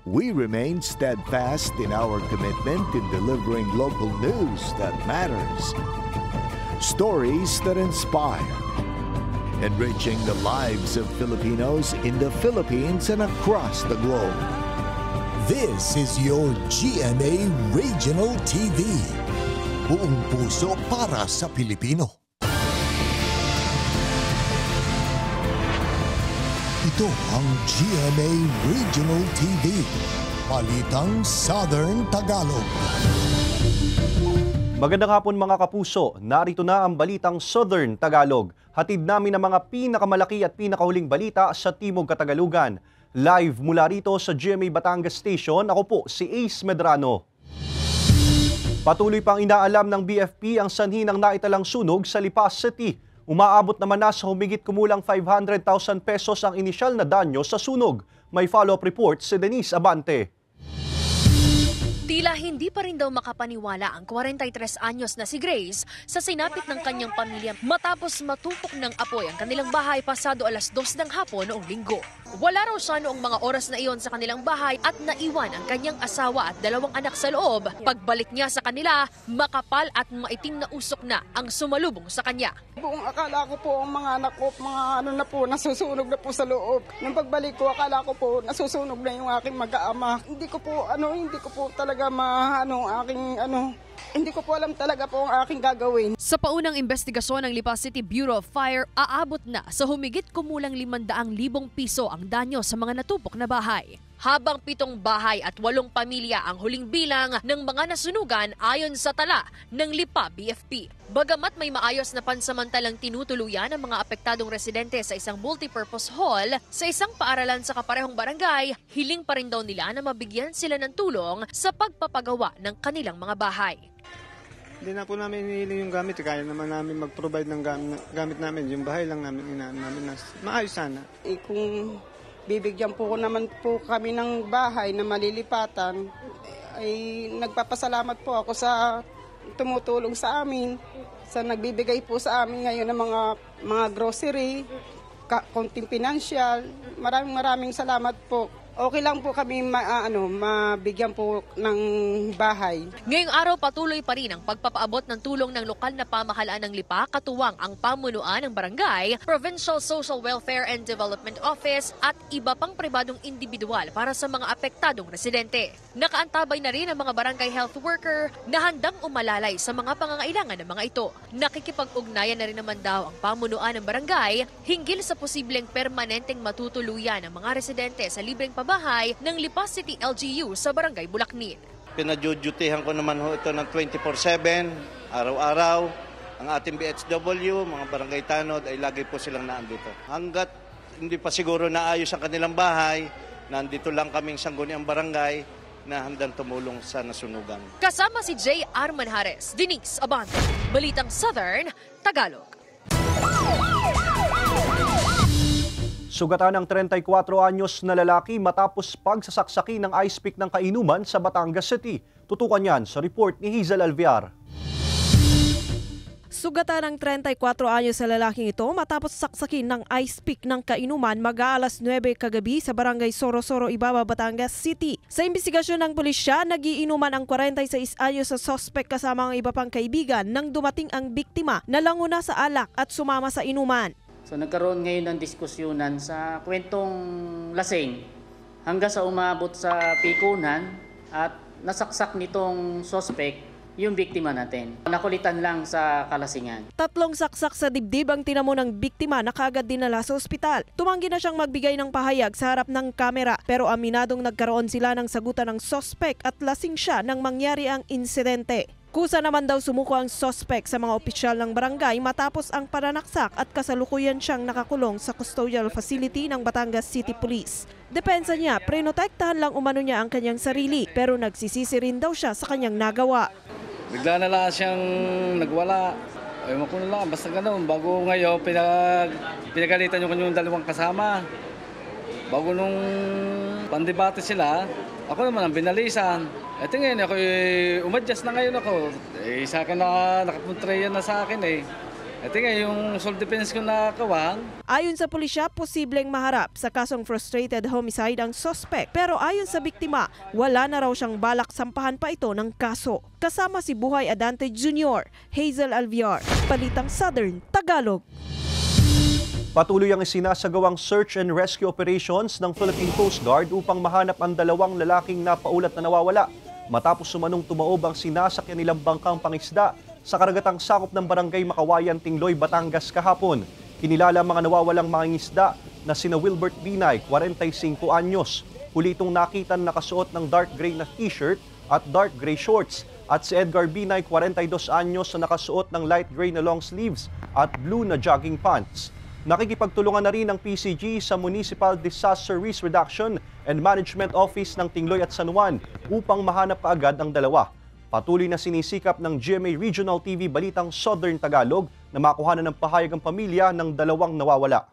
We remain steadfast in our commitment in delivering local news that matters. Stories that inspire. Enriching the lives of Filipinos in the Philippines and across the globe. This is your GMA Regional TV. Buong puso para sa Pilipino. Ito ang GMA Regional TV. Balitang Southern Tagalog. Magandang hapon mga kapuso, narito na ang Balitang Southern Tagalog. Hatid namin ang mga pinakamalaki at pinakahuling balita sa Timog Katagalugan. Live mula rito sa GMA Batangas Station, ako po si Ace Medrano. Patuloy pang inaalam ng BFP ang sanhi ng naitalang sunog sa Lipa City. Umaabot naman na sa humigit kumulang 500,000 pesos ang inisyal na danyo sa sunog. May follow-up report si Denise Abante. Tila hindi pa rin daw makapaniwala ang 43 anyos na si Grace sa sinapit ng kanyang pamilya matapos matupok ng apoy ang kanilang bahay pasado alas 2 ng hapon noong Linggo. Wala raw siya noong mga oras na iyon sa kanilang bahay at naiwan ang kanyang asawa at 2 anak sa loob. Pagbalik niya sa kanila, makapal at maitim na usok na ang sumalubong sa kanya. Buong akala ko po ang mga anak ko, nasusunog na po sa loob. Nung pagbalik ko, akala ko po nasusunog na yung aking mag-aama. Hindi ko po talaga hindi ko po alam talaga po ang aking gagawin. Sa paunang investigasyon ng Lipa City Bureau of Fire, aabot na sa humigit kumulang 500,000 piso ang danyo sa mga natupok na bahay. Habang 7 bahay at 8 pamilya ang huling bilang ng mga nasunugan ayon sa tala ng Lipa BFP. Bagamat may maayos na pansamantalang tinutuluyan ang mga apektadong residente sa isang multipurpose hall sa isang paaralan sa kaparehong barangay, hiling pa rin daw nila na mabigyan sila ng tulong sa pagpapagawa ng kanilang mga bahay. Hindi na po namin hinihiling yung gamit. Kaya naman namin mag-provide ng gamit namin. Yung bahay lang namin na maayos sana. Kung bibigyan po naman po kami ng bahay na malilipatan, ay nagpapasalamat po ako sa tumutulong sa amin, sa nagbibigay po sa amin ngayon ng mga grocery, konting pinansyal. Maraming salamat po. Okay lang po kami mabigyan po ng bahay. Ngayong araw patuloy pa rin ang pagpapaabot ng tulong ng lokal na pamahalaan ng Lipa, katuwang ang pamunuan ng barangay, Provincial Social Welfare and Development Office at iba pang pribadong individual para sa mga apektadong residente. Nakaantabay na rin ang mga barangay health worker na handang umalalay sa mga pangangailangan ng mga ito. Nakikipag-ugnayan na rin naman daw ang pamunuan ng barangay hinggil sa posibleng permanenteng matutuluyan ng mga residente sa libreng pabahay ng Lipa City LGU sa Barangay Bulacnin. Pinadudutihan ko naman ito ng 24/7, araw-araw. Ang ating BHW, mga barangay tanod ay lagi po silang naandito. Hanggat hindi pa siguro naayos ang kanilang bahay, nandito lang kaming sangguniang barangay na handang tumulong sa nasunugan. Kasama si J. Arman Hares, Denise Abante, Balitang Southern Tagalog. Sugatan ng 34 anyos na lalaki matapos pagsasaksaki ng ice pick ng kainuman sa Batangas City. Tutukan yan sa report ni Hazel Alviar. Sugatan ng 34 anyos na lalaking ito matapos saksakin ng ice pick ng kainuman mag-aalas 9 kagabi sa barangay Sorosoro, Ibaba, Batangas City. Sa imbestigasyon ng pulisya, nagiinuman ang 46 anyos sa suspect kasama ang iba pang kaibigan nang dumating ang biktima na languna sa alak at sumama sa inuman. So nagkaroon ngayon ng diskusyonan sa kwentong lasing hanggang sa umabot sa pikunan at nasaksak nitong suspect yung biktima natin. Nakulitan lang sa kalasingan. 3 saksak sa dibdib ang tinamo ng biktima na kaagad dinala sa ospital. Tumanggi na siyang magbigay ng pahayag sa harap ng kamera pero aminadong nagkaroon sila ng sagutan ng suspect at lasing siya nang mangyari ang insidente. Kusa naman daw sumuko ang suspect sa mga opisyal ng barangay matapos ang pananaksak at kasalukuyan siyang nakakulong sa custodial facility ng Batangas City Police. Depensa niya, prinotektahan lang umano niya ang kanyang sarili pero nagsisisi rin daw siya sa kanyang nagawa. Bigla na lang siyang nagwala. Ewan ko na lang, basta ganoon. Bago ngayon, pinagalitan yung kanyang 2 kasama. Bago nung pandebate sila, ako naman ang binalisan. Ito ngayon, ako umadjust na ngayon ako. Sa akin na nakapuntrayan na sa akin eh. Ito nga yung self-defense ko nakakawan. Ayon sa pulisya, posibleng maharap sa kasong frustrated homicide ang suspect. Pero ayon sa biktima, wala na raw siyang balak sampahan pa ito ng kaso. Kasama si Buhay Adante Jr., Hazel Alviar, Balitang Southern Tagalog. Patuloy ang isinasagawang search and rescue operations ng Philippine Coast Guard upang mahanap ang 2 lalaking napaulat na nawawala matapos sumanong tumaob ang sinasakyan nilang bangkang pangisda sa karagatang sakop ng Barangay Makawayan, Tingloy, Batangas kahapon. Kinilala mga nawawalang mangingisda na sina Wilbert Binay, 45 anyos. Huli itong nakita na nakasuot ng dark gray na t-shirt at dark gray shorts. At si Edgar Binay, 42 anyos na nakasuot ng light gray na long sleeves at blue na jogging pants. Nakikipagtulungan na rin ang PCG sa Municipal Disaster Risk Reduction and Management Office ng Tingloy at San Juan upang mahanap kaagad ang 2. Patuloy na sinisikap ng GMA Regional TV Balitang Southern Tagalog na makuhanan ng pahayag ang pamilya ng 2 nawawala.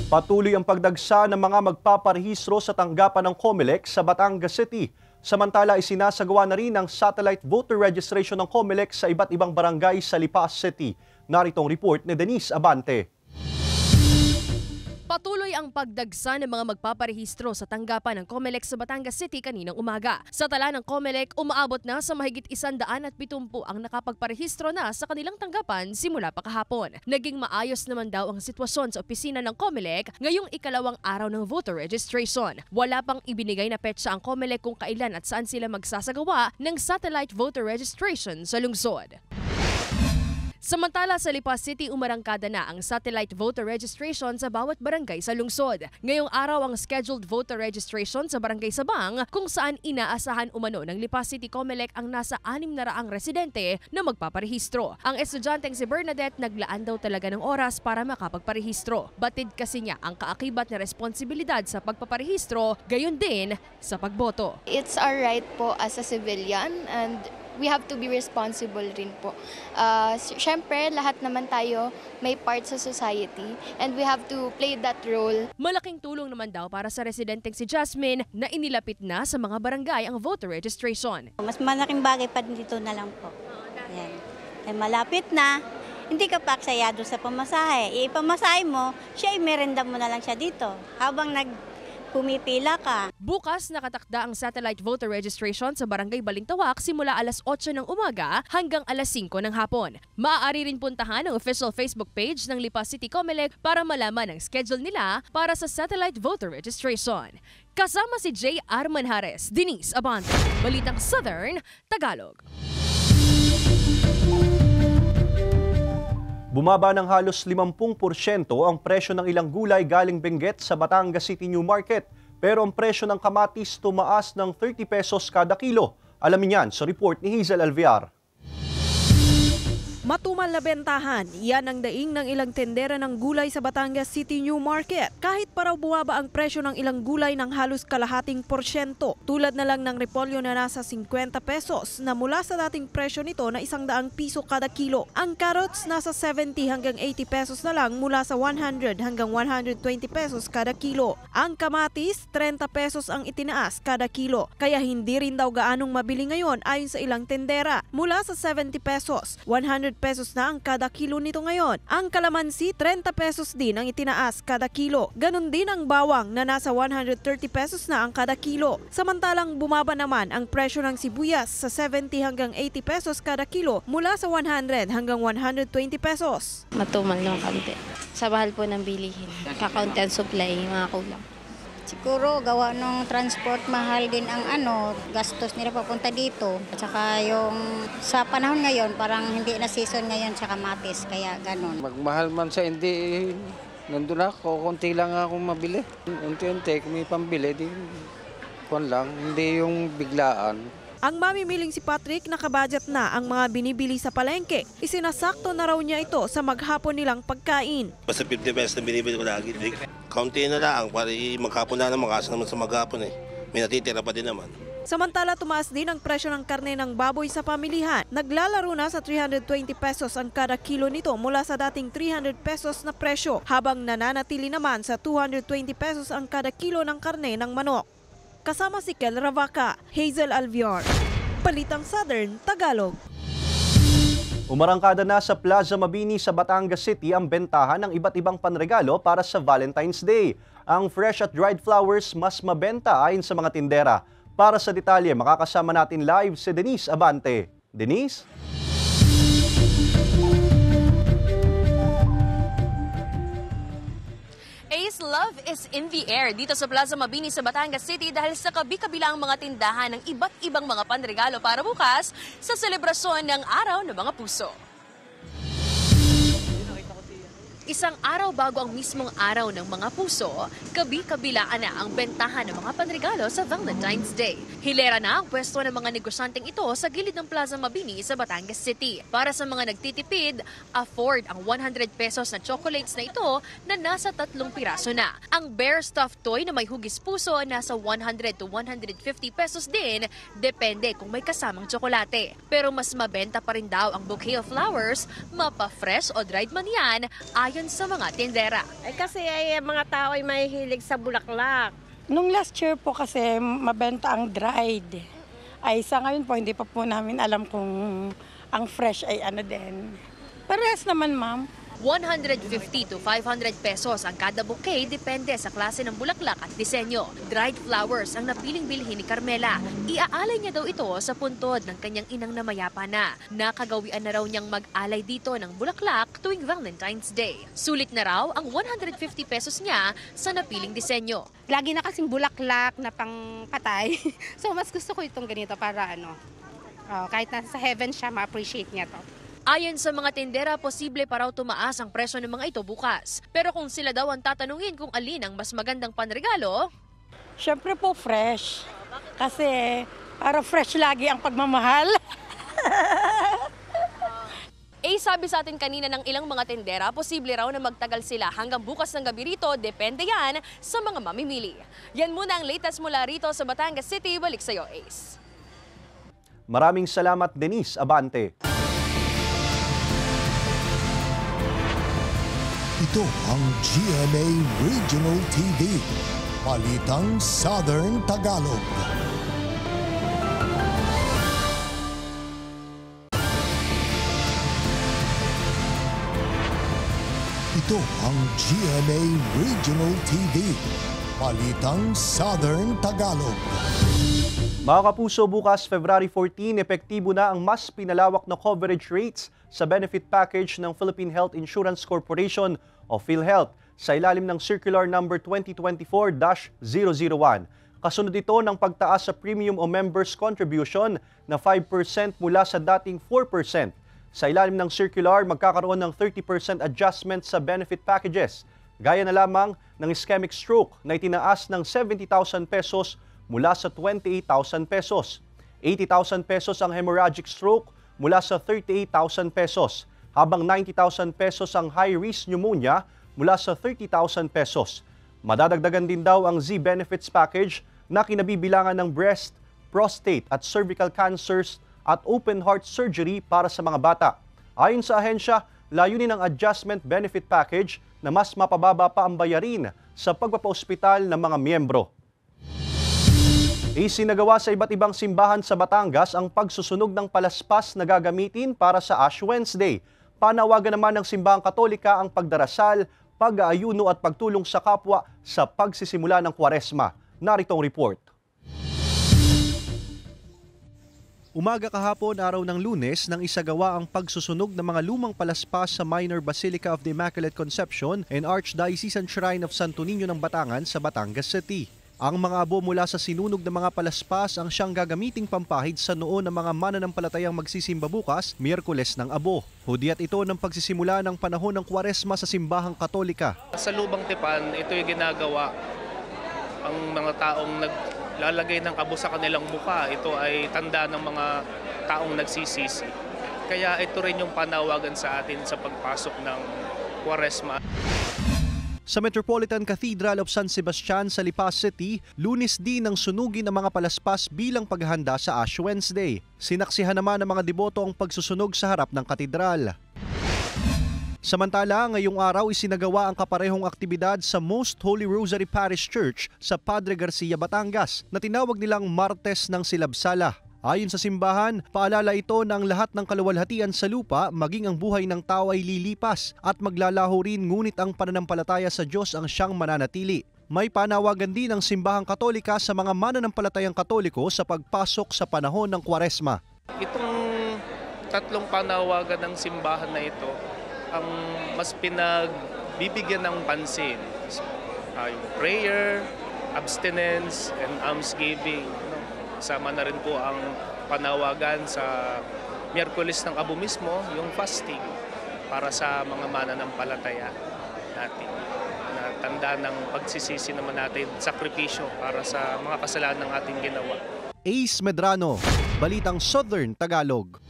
Patuloy ang pagdagsa ng mga magpaparehistro sa tanggapan ng COMELEC sa Batangas City. Samantala, isinasagawa na rin ang satellite voter registration ng COMELEC sa iba't ibang barangay sa Lipa City. Narito ang report ni Denise Abante. Patuloy ang pagdagsa ng mga magpaparehistro sa tanggapan ng COMELEC sa Batangas City kaninang umaga. Sa tala ng COMELEC, umaabot na sa mahigit 170 ang nakapagparehistro na sa kanilang tanggapan simula pa kahapon. Naging maayos naman daw ang sitwasyon sa opisina ng COMELEC ngayong ikalawang araw ng voter registration. Wala pang ibinigay na petsa ang COMELEC kung kailan at saan sila magsasagawa ng satellite voter registration sa lungsod. Samantala sa Lipa City, umarangkada na ang satellite voter registration sa bawat barangay sa lungsod. Ngayong araw ang scheduled voter registration sa Barangay Sabang kung saan inaasahan umano ng Lipa City COMELEC ang nasa 600 residente na magpaparehistro. Ang estudyanteng si Bernadette naglaan daw talaga ng oras para makapagparehistro. Batid kasi niya ang kaakibat na responsibilidad sa pagpaparehistro, gayon din sa pagboto. It's our right po as a civilian and we have to be responsible rin po. Siyempre, lahat naman tayo may part sa society and we have to play that role. Malaking tulong naman daw para sa residenteng si Jasmine na inilapit na sa mga barangay ang voter registration. Mas malaking bagay pa dito na lang po. Yan. Ay malapit na, hindi ka pa aksayado sa pamasahe. Ipamasahe mo, siya imerenda mo na lang siya dito habang pumipila ka. Bukas nakatakda ang satellite voter registration sa Barangay Balintawak simula alas 8 ng umaga hanggang alas 5 ng hapon. Maaari rin puntahan ang official Facebook page ng Lipa City COMELEC para malaman ang schedule nila para sa satellite voter registration. Kasama si J. R. Manjares, Denise Abante, Balitang Southern Tagalog. Bumaba ng halos 50% ang presyo ng ilang gulay galing Benguet sa Batangas City New Market. Pero ang presyo ng kamatis tumaas ng 30 pesos kada kilo. Alamin yan sa report ni Hazel Alviar. Matumal na bentahan, yan ang daing ng ilang tendera ng gulay sa Batangas City New Market. Kahit pa raw bumaba ang presyo ng ilang gulay ng halos kalahating porsyento, tulad na lang ng repolyo na nasa 50 pesos na mula sa dating presyo nito na 100 piso kada kilo. Ang carrots nasa 70 hanggang 80 pesos na lang mula sa 100 hanggang 120 pesos kada kilo. Ang kamatis, 30 pesos ang itinaas kada kilo. Kaya hindi rin daw gaanong mabili ngayon ayon sa ilang tendera. Mula sa 70 pesos, 100 pesos na ang kada kilo nito ngayon. Ang kalamansi, 30 pesos din ang itinaas kada kilo. Ganon din ang bawang na nasa 130 pesos na ang kada kilo. Samantalang bumaba naman ang presyo ng sibuyas sa 70 hanggang 80 pesos kada kilo mula sa 100 hanggang 120 pesos. Matumal ng kaunti. Sa bahal po ng bilihin. Kakaunti ang supply, mga kulang. Siguro gawa ng transport, mahal din ang gastos nila papunta dito. At saka yung sa panahon ngayon, parang hindi na season ngayon sa kamatis, kaya ganun. Magmahal man sa hindi, nandun ako, konti lang ako mabili. Unti-unti, kung may pambili, hindi yung biglaan. Ang mamimiling si Patrick nakabudget na ang mga binibili sa palengke. Isinasakto na raw niya ito sa maghapon nilang pagkain. Basta 50 pesos na binibili ko lagi. Kaunti na lang para maghapon na naman kasi naman sa maghapon May natitira pa din naman. Samantala tumaas din ang presyo ng karne ng baboy sa pamilihan. Naglalaro na sa 320 pesos ang kada kilo nito mula sa dating 300 pesos na presyo, habang nananatili naman sa 220 pesos ang kada kilo ng karne ng manok. Kasama si Kel Ravaca, Hazel Alviar, Balitang Southern Tagalog. Umarangkada na sa Plaza Mabini sa Batangas City ang bentahan ng iba't ibang panregalo para sa Valentine's Day. Ang fresh at dried flowers mas mabenta ayon sa mga tindera. Para sa detalye, makakasama natin live si Denise Abante. Denise? Ace, love is in the air dito sa Plaza Mabini sa Batangas City dahil sa kabi-kabila ang mga tindahan ng iba't ibang mga panregalo para bukas sa selebrasyon ng Araw ng Mga Puso. Isang araw bago ang mismong araw ng mga puso, kabi-kabilaan na ang bentahan ng mga panregalo sa Valentine's Day. Hilera na ang pwesto ng mga negosyanteng ito sa gilid ng Plaza Mabini sa Batangas City. Para sa mga nagtitipid, afford ang 100 pesos na chocolates na ito na nasa 3 piraso na. Ang bear stuffed toy na may hugis puso nasa 100 to 150 pesos din, depende kung may kasamang tsokolate. Pero mas mabenta pa rin daw ang bouquet of flowers, mapa-fresh o dried man yan, ayon sa mga tindera. Kasi mga tao ay mahihilig sa bulaklak. Nung last year po kasi mabenta ang dried. Ay sa ngayon po hindi pa po namin alam kung ang fresh ay ano din. Parehas naman, ma'am. 150 to 500 pesos ang kada bouquet, depende sa klase ng bulaklak at disenyo. Dried flowers ang napiling bilhin ni Carmela. Iaalay niya daw ito sa puntod ng kanyang inang na mayapa na. Nakagawian na raw niyang mag-alay dito ng bulaklak tuwing Valentine's Day. Sulit na raw ang 150 pesos niya sa napiling disenyo. Lagi na kasing bulaklak na pangpatay. So mas gusto ko itong ganito para kahit nasa heaven siya, ma-appreciate niya to. Ayon sa mga tindera, posible pa raw tumaas ang presyo ng mga ito bukas. Pero kung sila daw ang tatanungin kung alin ang mas magandang panregalo, Siyempre po fresh. Kasi para fresh lagi ang pagmamahal. sabi sa atin kanina ng ilang mga tindera, posible raw na magtagal sila hanggang bukas ng gabi rito, depende yan sa mga mamimili. Yan muna ang latest mula rito sa Batangas City. Balik sa'yo, Ace. Maraming salamat, Denise Abante. Ito ang GMA Regional TV, Balitang Southern Tagalog. Ito ang GMA Regional TV, Balitang Southern Tagalog. Mga kapuso, bukas February 14, epektibo na ang mas pinalawak na coverage rates sa benefit package ng Philippine Health Insurance Corporation o PhilHealth sa ilalim ng Circular Number 2024-001. Kasunod ito ng pagtaas sa premium o members contribution na 5% mula sa dating 4%. Sa ilalim ng circular, magkakaroon ng 30% adjustment sa benefit packages. Gaya na lamang ng ischemic stroke na itinaas ng 70,000 pesos mula sa 28,000 pesos. 80,000 pesos ang hemorrhagic stroke mula sa 38,000 pesos, habang 90,000 pesos ang high-risk pneumonia mula sa 30,000 pesos. Madadagdagan din daw ang Z-Benefits Package na kinabibilangan ng breast, prostate at cervical cancers at open heart surgery para sa mga bata. Ayon sa ahensya, layunin ng adjustment benefit package na mas mapababa pa ang bayarin sa pagpapaospital ng mga miyembro. Isinagawa sa iba't ibang simbahan sa Batangas ang pagsusunog ng palaspas na gagamitin para sa Ash Wednesday. Panawagan naman ng simbahang Katolika ang pagdarasal, pag-aayuno at pagtulong sa kapwa sa pagsisimula ng Kwaresma. Narito ang report. Umaga kahapon, araw ng Lunes, nang isagawa ang pagsusunog ng mga lumang palaspas sa Minor Basilica of the Immaculate Conception and Archdiocesan Shrine of Santo Niño ng Batangan sa Batangas City. Ang mga abo mula sa sinunog ng mga palaspas ang siyang gagamiting pampahid sa noo ng mga mananampalatayang magsisimba bukas, Miyerkules ng Abo. Hudyat ito ng pagsisimula ng panahon ng Kwaresma sa simbahang Katolika. Sa Lubang Tipan, ito yung ginagawa ang mga taong naglalagay ng abo sa kanilang mukha. Ito ay tanda ng mga taong nagsisisi. Kaya ito rin yung panawagan sa atin sa pagpasok ng Kwaresma. Sa Metropolitan Cathedral of San Sebastian sa Lipa City, Lunes din ang sunugin ng mga palaspas bilang paghahanda sa Ash Wednesday. Sinaksihan naman ng mga deboto ang pagsusunog sa harap ng katedral. Samantala, ngayong araw isinagawa ang kaparehong aktibidad sa Most Holy Rosary Parish Church sa Padre Garcia, Batangas na tinawag nilang Martes ng Silabsala. Ayon sa simbahan, paalala ito na ang lahat ng kaluwalhatian sa lupa, maging ang buhay ng tao ay lilipas at maglalaho rin, ngunit ang pananampalataya sa Diyos ang siyang mananatili. May panawagan din ng simbahang Katolika sa mga mananampalatayang Katoliko sa pagpasok sa panahon ng Kwaresma. Itong tatlong panawagan ng simbahan na ito ang mas pinagbibigyan ng pansin. Yung prayer, abstinence, and almsgiving. Sama na rin po ang panawagan sa Miyerkules ng Abo mismo, yung fasting para sa mga mananampalataya natin. Na tanda ng pagsisisi naman natin, sakripisyo para sa mga kasalanan ng ating ginawa. Ace Medrano, Balitang Southern Tagalog.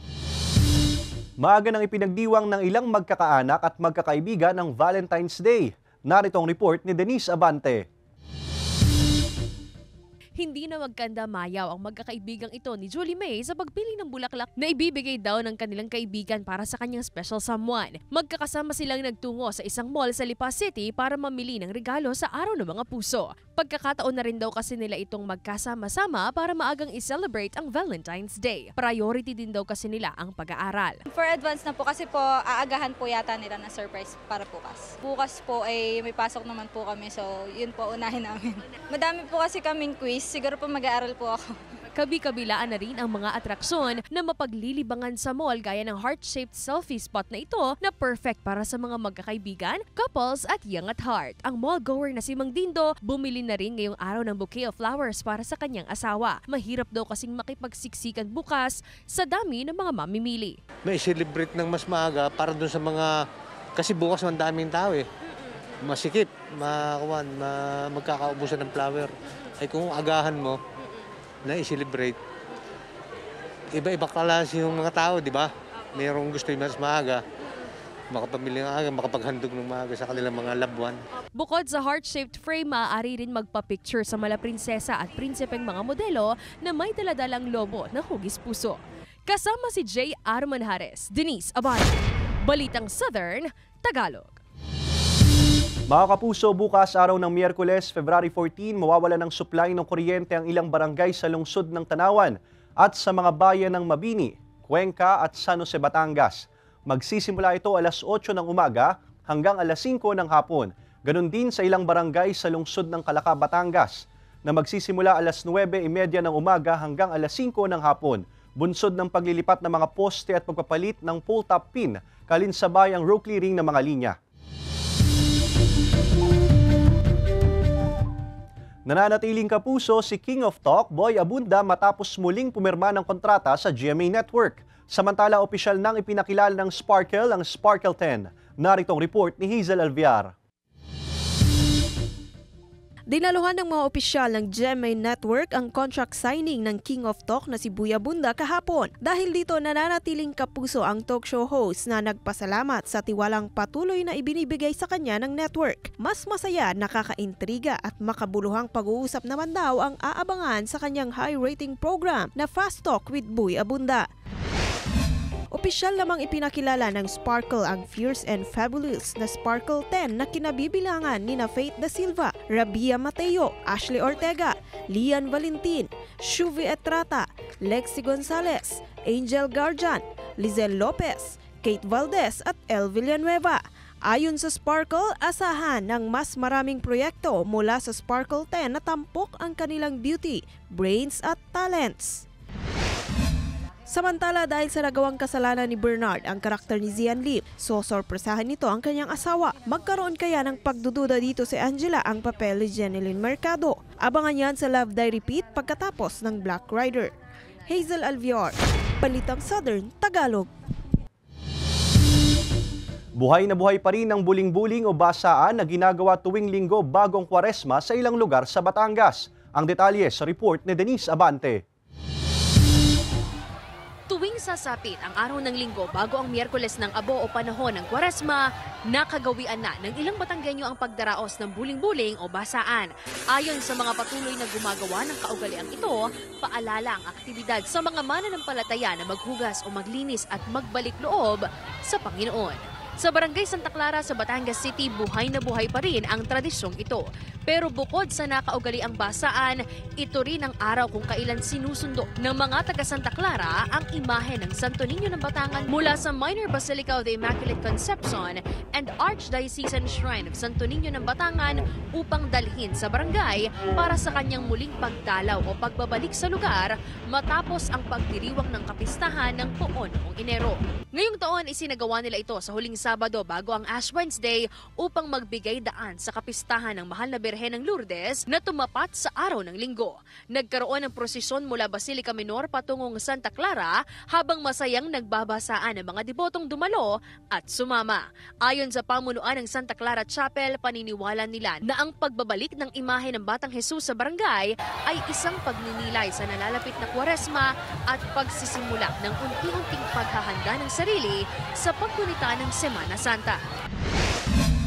Maaga nang ipinagdiwang ng ilang magkakaanak at magkakaibigan ng Valentine's Day. Narito ang report ni Denise Abante. Hindi na magkanda-mayaw ang magkakaibigang ito ni Julie May sa pagpili ng bulaklak na ibibigay daw ng kanilang kaibigan para sa kanyang special someone. Magkakasama silang nagtungo sa isang mall sa Lipa City para mamili ng regalo sa Araw ng Mga Puso. Pagkakataon na rin daw kasi nila itong magkasama-sama para maagang i-celebrate ang Valentine's Day. Priority din daw kasi nila ang pag-aaral. For advance na po kasi po aagahan po yata nila na surprise para bukas. Bukas po ay may pasok naman po kami, so yun po unahin namin. Madami po kasi kaming quiz, siguro po mag-aaral po ako. Kabi-kabilaan na rin ang mga atraksyon na mapaglilibangan sa mall gaya ng heart-shaped selfie spot na ito na perfect para sa mga magkakaibigan, couples at young at heart. Ang mall-goer na si Mang Dindo bumili na rin ngayong araw ng bouquet of flowers para sa kanyang asawa. Mahirap daw kasing makipagsiksikan bukas sa dami ng mga mamimili. May celebrate ng mas maaga para dun sa mga, kasi bukas ang daming tao eh. Masikip, magkakaubusan ng flower. Ay kung agahan mo na i-celebrate, iba-iba klase yung mga tao, di ba? Mayroong gusto yung mas maaga, makapamili ng aga, makapaghandog ng maaga sa kanilang mga loved one. Bukod sa heart-shaped frame, maaari rin magpa-picture sa mala prinsesa at prinsipeng mga modelo na may daladalang lobo na hugis puso. Kasama si J. Armanjares, Denise Abante, Balitang Southern Tagalog. Mga kapuso, bukas araw ng Miyerkules, February 14, mawawala ng supply ng kuryente ang ilang barangay sa lungsod ng Tanawan at sa mga bayan ng Mabini, Cuenca at San Jose, Batangas. Magsisimula ito alas 8 ng umaga hanggang alas 5 ng hapon. Ganon din sa ilang barangay sa lungsod ng Calaca, Batangas na magsisimula alas 9:30 ng umaga hanggang alas 5 ng hapon. Bunsod ng paglilipat ng mga poste at pagpapalit ng pole top pin, kalinsabayang row clearing ng mga linya. Nananatiling kapuso si King of Talk, Boy Abunda matapos muling pumirma ng kontrata sa GMA Network. Samantala, opisyal nang ipinakilala ng Sparkle ang Sparkle 10. Naritong report ni Hazel Alviar. Dinaluhan ng mga opisyal ng GMA Network ang contract signing ng King of Talk na si Boy Abunda kahapon. Dahil dito nananatiling kapuso ang talk show host na nagpasalamat sa tiwalang patuloy na ibinibigay sa kanya ng network. Mas masaya, nakakaintriga at makabuluhang pag-uusap naman daw ang aabangan sa kanyang high rating program na Fast Talk with Boy Abunda. Opisyal namang ipinakilala ng Sparkle ang fierce and fabulous na Sparkle 10 na kinabibilangan nina Faith Da Silva, Rabia Mateo, Ashley Ortega, Lian Valentin, Shuvi Etrata, Lexi Gonzalez, Angel Garjan, Lizelle Lopez, Kate Valdez at El Villanueva. Ayon sa Sparkle, asahan ng mas maraming proyekto mula sa Sparkle 10 na tampok ang kanilang beauty, brains at talents. Samantala, dahil sa nagawang kasalanan ni Bernard ang karakter ni Zian Lim, sorpresahan nito ang kanyang asawa. Magkaroon kaya ng pagdududa dito si Angela ang papel ni Jeneline Mercado? Abangan yan sa Love Die Repeat pagkatapos ng Black Rider. Hazel Alviar, Balitang Southern Tagalog. Buhay na buhay pa rin ang buling-buling o basaan na ginagawa tuwing linggo bagong Kwaresma sa ilang lugar sa Batangas. Ang detalye sa report ni Denise Abante. Tuwing sasapit ang araw ng linggo bago ang Miyerkules ng Abo o panahon ng Kwaresma, nakagawian na ng ilang Batanggenyo ang pagdaraos ng buling-buling o basaan. Ayon sa mga patuloy na gumagawa ng kaugaliang ito, paalala ang aktibidad sa mga mananampalataya na maghugas o maglinis at magbalik loob sa Panginoon. Sa Barangay Santa Clara sa Batangas City, buhay na buhay pa rin ang tradisyong ito. Pero bukod sa nakaugaliang basaan, ito rin ang araw kung kailan sinusundo ng mga taga Santa Clara ang imahe ng Santo Niño ng Batangan mula sa Minor Basilica of the Immaculate Conception and Archdiocesan Shrine of Santo Niño ng Batangan upang dalhin sa barangay para sa kanyang muling pagdalaw o pagbabalik sa lugar matapos ang pagdiriwang ng kapistahan ng Poon noong Enero. Ngayong taon, isinagawa nila ito sa huling Sabado bago ang Ash Wednesday upang magbigay daan sa kapistahan ng Mahal na Birhen ng Lourdes na tumapat sa araw ng Linggo. Nagkaroon ng prosesyon mula Basilica Minor patungong Santa Clara habang masayang nagbabasaan ang mga debotong dumalo at sumama. Ayon sa pamunuan ng Santa Clara Chapel, paniniwala nila na ang pagbabalik ng imahe ng Batang Jesus sa barangay ay isang pagninilay sa nalalapit na Kwaresma at pagsisimula ng unti-unting paghahanda ng sarili sa paggunita ng Semana Santa.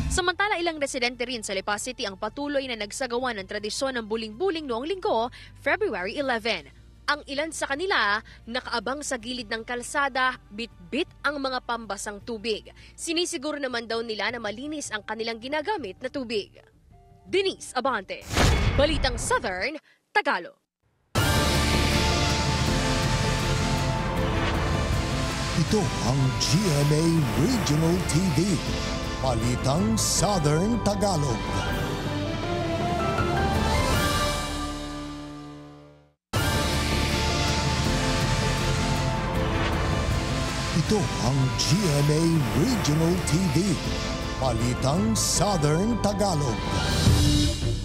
Samantala, ilang residente rin sa Lipa City ang patuloy na nagsagawa ng tradisyon ng buling-buling noong Linggo, February 11. Ang ilan sa kanila nakaabang sa gilid ng kalsada, bit-bit ang mga pambasang tubig. Sinisiguro naman daw nila na malinis ang kanilang ginagamit na tubig. Denise Abante, Balitang Southern, Tagalog. Ito ang GMA Regional TV. Balitang Southern Tagalog. Ito ang GMA Regional TV. Balitang Southern Tagalog.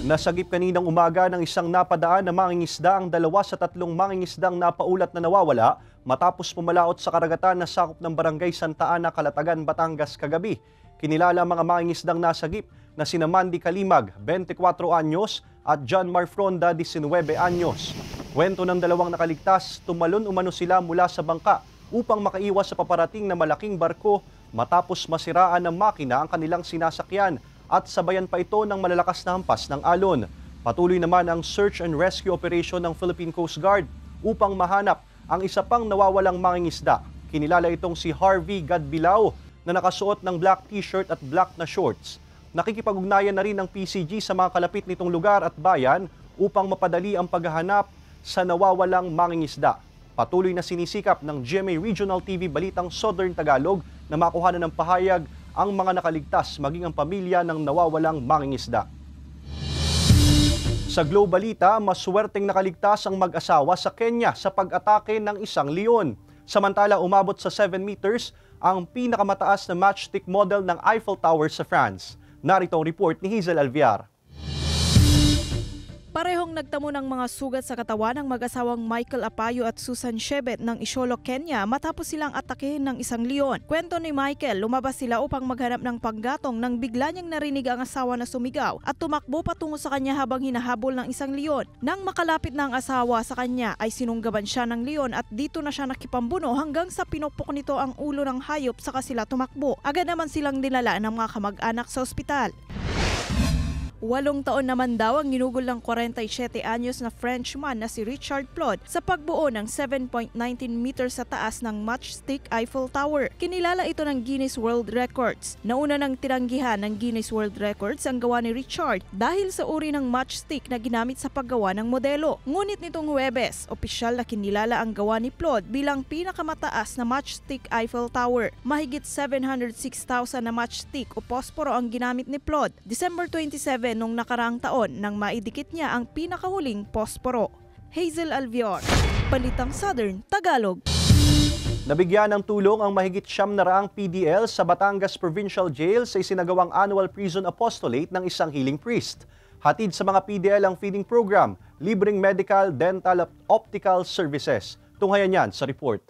Nasagip kaninang umaga ng isang napadaan na mangingisda ang 2 sa 3 mangingisdang napaulat na nawawala matapos pumalaot sa karagatan na sakop ng Barangay Santa Ana, Calatagan, Batangas kagabi. Kinilala mga mangingisdang nasagip na sina Mandy Kalimag, 24 anyos at John Marfronda, 19 anyos. Kwento ng dalawang nakaligtas, tumalon umano sila mula sa bangka upang makaiwas sa paparating na malaking barko matapos masiraan ng makina ang kanilang sinasakyan at sabayan pa ito ng malalakas na hampas ng alon. Patuloy naman ang search and rescue operation ng Philippine Coast Guard upang mahanap ang isa pang nawawalang mangingisda. Kinilala itong si Harvey Gadbilao na nakasuot ng black t-shirt at black na shorts. Nakikipag-ugnayan na rin ng PCG sa mga kalapit nitong lugar at bayan upang mapadali ang paghahanap sa nawawalang mangingisda. Patuloy na sinisikap ng GMA Regional TV Balitang Southern Tagalog na makuhanan ng pahayag ang mga nakaligtas maging ang pamilya ng nawawalang mangingisda. Sa Globalita, maswerteng nakaligtas ang mag-asawa sa Kenya sa pag-atake ng isang leon. Samantala, umabot sa 7 meters ang pinakamataas na matchstick model ng Eiffel Tower sa France. Narito ang report ni Hazel Alviar. Parehong nagtamo ng mga sugat sa katawan ng mag-asawang Michael Apayo at Susan Shebet ng Isiolo, Kenya matapos silang atakehin ng isang leon. Kwento ni Michael, lumabas sila upang maghanap ng panggatong nang bigla niyang narinig ang asawa na sumigaw at tumakbo patungo sa kanya habang hinahabol ng isang leon. Nang makalapit na ang asawa sa kanya ay sinunggaban siya ng leon at dito na siya nakipambuno hanggang sa pinupok nito ang ulo ng hayop saka sila tumakbo. Agad naman silang dinala ng mga kamag-anak sa ospital. 8 taon naman daw ang ginugol ng 47 anyos na Frenchman na si Richard Plod sa pagbuo ng 7.19 meters sa taas ng matchstick Eiffel Tower. Kinilala ito ng Guinness World Records. Nauna nang tinanggihan ng Guinness World Records ang gawa ni Richard dahil sa uri ng matchstick na ginamit sa paggawa ng modelo. Ngunit nitong Huwebes, opisyal na kinilala ang gawa ni Plod bilang pinakamataas na matchstick Eiffel Tower. Mahigit 706,000 na matchstick o posporo ang ginamit ni Plod. December 27 nung nakaraang taon nang maidikit niya ang pinakahuling posporo. Hazel Alviar, Balitang Southern Tagalog. Nabigyan ng tulong ang mahigit 900 PDL sa Batangas Provincial Jail sa isinagawang annual prison apostolate ng isang healing priest. Hatid sa mga PDL ang feeding program, libreng medical, dental at optical services. Tunghayan yan sa report.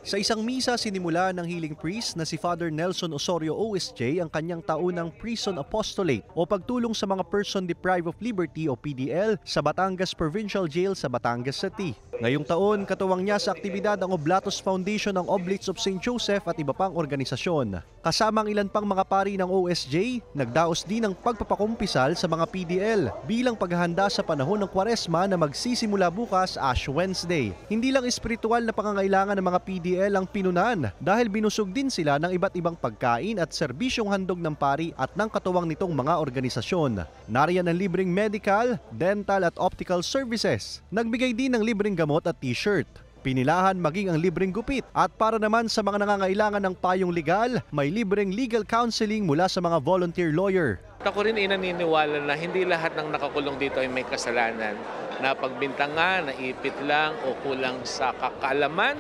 Sa isang misa, sinimula ng healing priest na si Father Nelson Osorio OSJ ang kanyang taunang prison apostolate o pagtulong sa mga person deprived of liberty o PDL sa Batangas Provincial Jail sa Batangas City. Ngayong taon, katuwang niya sa aktibidad ang Oblatos Foundation ng Oblates of St. Joseph at iba pang organisasyon. Kasama ang ilan pang mga pari ng OSJ, nagdaos din ng pagpapakumpisal sa mga PDL bilang paghahanda sa panahon ng Kwaresma na magsisimula bukas Ash Wednesday. Hindi lang espiritual na pangangailangan ng mga PDL PDL ang pinunan dahil binusog din sila ng iba't ibang pagkain at serbisyong handog ng pari at ng katuwang nitong mga organisasyon. Nariyan ang libreng medical, dental at optical services. Nagbigay din ng libreng gamot at t-shirt. Pinilahan maging ang libreng gupit at para naman sa mga nangangailangan ng payong legal, may libreng legal counseling mula sa mga volunteer lawyer. Ako rin ay naniniwala na hindi lahat ng nakakulong dito ay may kasalanan. Na pagbintangan, naipit lang o kulang sa kakalaman,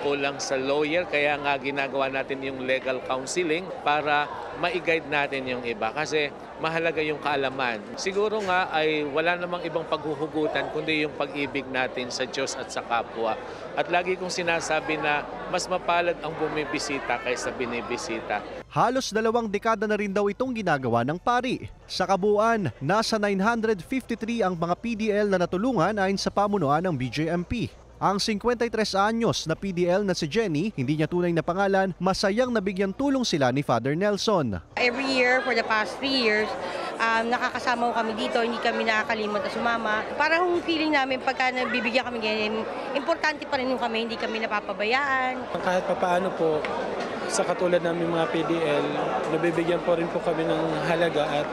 kulang sa lawyer. Kaya nga ginagawa natin yung legal counseling para ma-guide natin yung iba. Kasi mahalaga yung kaalaman. Siguro nga ay wala namang ibang paghuhugutan kundi yung pag-ibig natin sa Diyos at sa kapwa. At lagi kong sinasabi na mas mapalad ang bumibisita kaysa binibisita. Halos 2 dekada na rin daw itong ginagawa ng pari. Sa kabuuan, nasa 953 ang mga PDL na natulungan ayon sa pamunuan ng BJMP. Ang 53 anyos na PDL na si Jenny, hindi niya tunay na pangalan, masayang nabigyan tulong sila ni Father Nelson. Every year for the past 3 years, nakakasama ko kami dito, hindi kami nakakalimot na sumama. Parang feeling namin pagka nabibigyan kami ganyan, importante pa rin yung kami, hindi kami napapabayaan. Kahit papaano po, sa katulad namin mga PDL, nabibigyan po rin po kami ng halaga at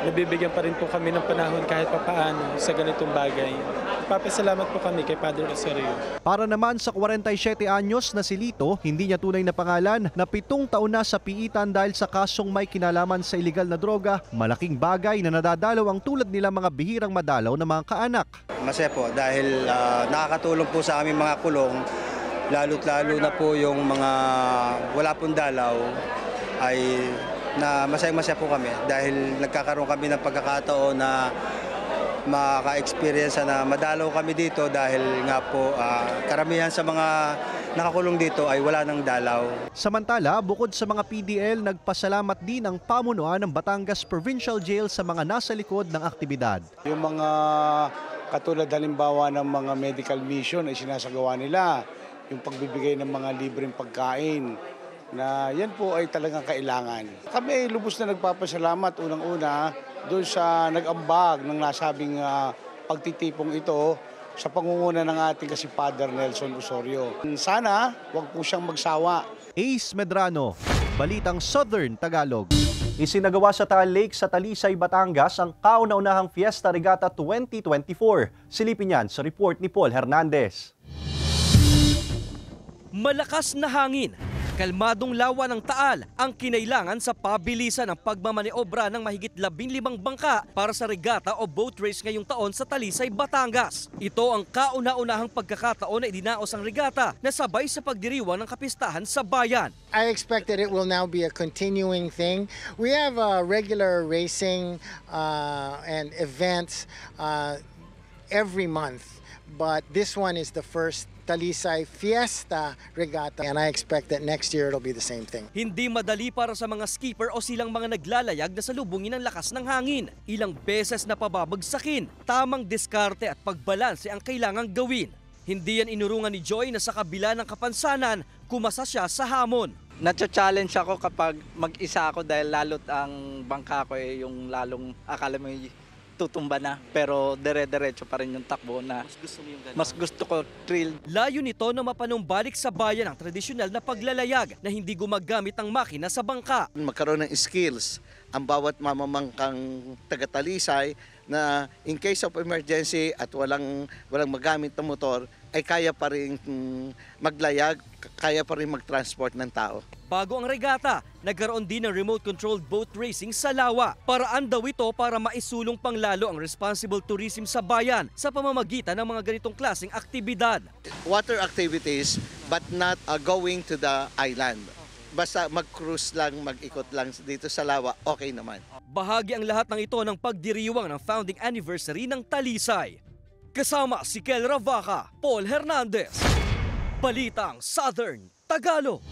nabibigyan pa rin po kami ng panahon kahit papaano sa ganitong bagay. Papasalamat po kami kay Padre Rosario. Para naman sa 47 anyos na si Lito, hindi niya tunay na pangalan, na 7 taon na sa piitan dahil sa kasong may kinalaman sa iligal na droga, malaking bagay na nadadalaw ang tulad nila mga bihirang madalaw na mga kaanak. Masaya po dahil nakakatulong po sa aming mga kulong, lalo na po yung mga wala pong dalaw ay na masaya po kami dahil nagkakaroon kami ng pagkakataon na maka-experience na madalaw kami dito dahil nga po karamihan sa mga nakakulong dito ay wala ng dalaw. Samantala, bukod sa mga PDL, nagpasalamat din ang pamunuan ng Batangas Provincial Jail sa mga nasa likod ng aktibidad. Yung mga katulad halimbawa ng mga medical mission ay sinasagawa nila, yung pagbibigay ng mga libreng pagkain, na yan po ay talagang kailangan. Kami ay lubos na nagpapasalamat unang-una doon sa nag-ambag ng nasabing pagtitipong ito sa pangunguna ng ating kasi Father Nelson Osorio. Sana wag po siyang magsawa. Ace Medrano, Balitang Southern Tagalog. Isinagawa sa Taal Lake sa Talisay, Batangas ang kauna-unahang Fiesta Regatta 2024. Silipin yan sa report ni Paul Hernandez. Malakas na hangin, kalmadong lawa ng Taal ang kinailangan sa pabilisan ng pagmamaniobra ng mahigit 15 bangka para sa regata o boat race ngayong taon sa Talisay, Batangas. Ito ang kauna-unahang pagkakataon na idinaos ang regata na sabay sa pagdiriwang ng kapistahan sa bayan. I expect that it will now be a continuing thing. We have regular racing and events every month, but this one is the first Talisay Fiesta Regatta, and I expect that next year it'll be the same thing. Hindi madali para sa mga skipper o silang mga naglalayag na salubungin ng lakas ng hangin. Ilang beses na pababagsakin, tamang diskarte at pagbalanse ang kailangang gawin. Hindi yan inurungan ni Joy na sa kabila ng kapansanan, kumasa siya sa hamon. Nacho-challenge ako kapag mag-isa ako dahil lalot ang bangka ko yung lalong akala mo tutumba na, pero dire-diretso pa rin yung takbo na mas gusto ko thrill. Layo nito na mapanumbalik sa bayan ang tradisyonal na paglalayag na hindi gumagamit ng makina sa bangka. Magkaroon ng skills ang bawat mamamangkang taga-Talisay na in case of emergency at walang magamit ng motor ay kaya pa rin maglayag, kaya pa rin mag-transport ng tao. Bago ang regata, nagkaroon din ng remote-controlled boat racing sa lawa. Paraan daw ito para maisulong panglalo ang responsible tourism sa bayan sa pamamagitan ng mga ganitong klaseng aktibidad. Water activities but not going to the island. Basta mag-cruise lang, mag-ikot lang dito sa lawa, okay naman. Bahagi ang lahat ng ito ng pagdiriwang ng founding anniversary ng Talisay. Kasama si Kel Ravaca, Paul Hernandez. Balitang Southern Tagalog.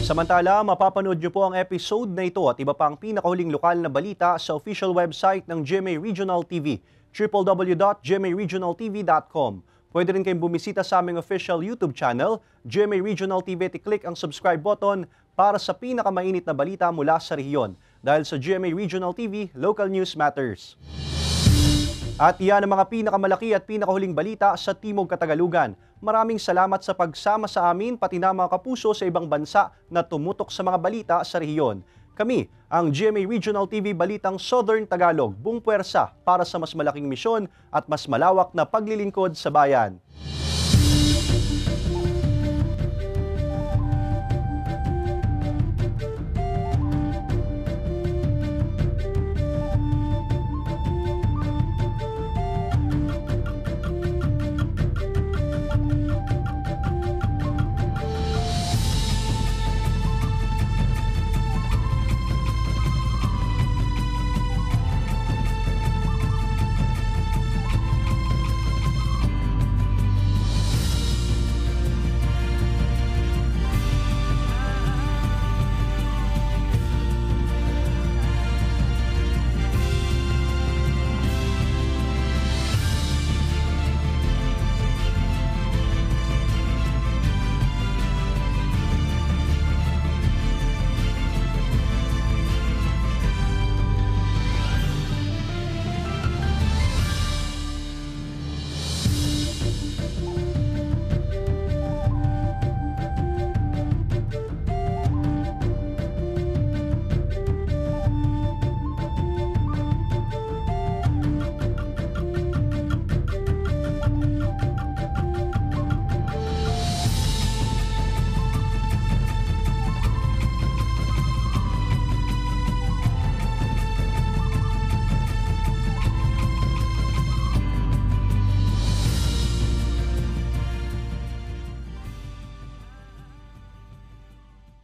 Samantala, mapapanood niyo po ang episode na ito at iba pang pinakahuling lokal na balita sa official website ng GMA Regional TV, www.gmaregionaltv.com. Pwede rin kayong bumisita sa aming official YouTube channel, GMA Regional TV, at i-click ang subscribe button para sa pinakamainit na balita mula sa rehiyon. Dahil sa GMA Regional TV, local news matters. At iyan ang mga pinakamalaki at pinakahuling balita sa Timog Katagalugan. Maraming salamat sa pagsama sa amin pati na mga kapuso sa ibang bansa na tumutok sa mga balita sa rehiyon. Kami, ang GMA Regional TV Balitang Southern Tagalog, buong puwersa para sa mas malaking misyon at mas malawak na paglilingkod sa bayan.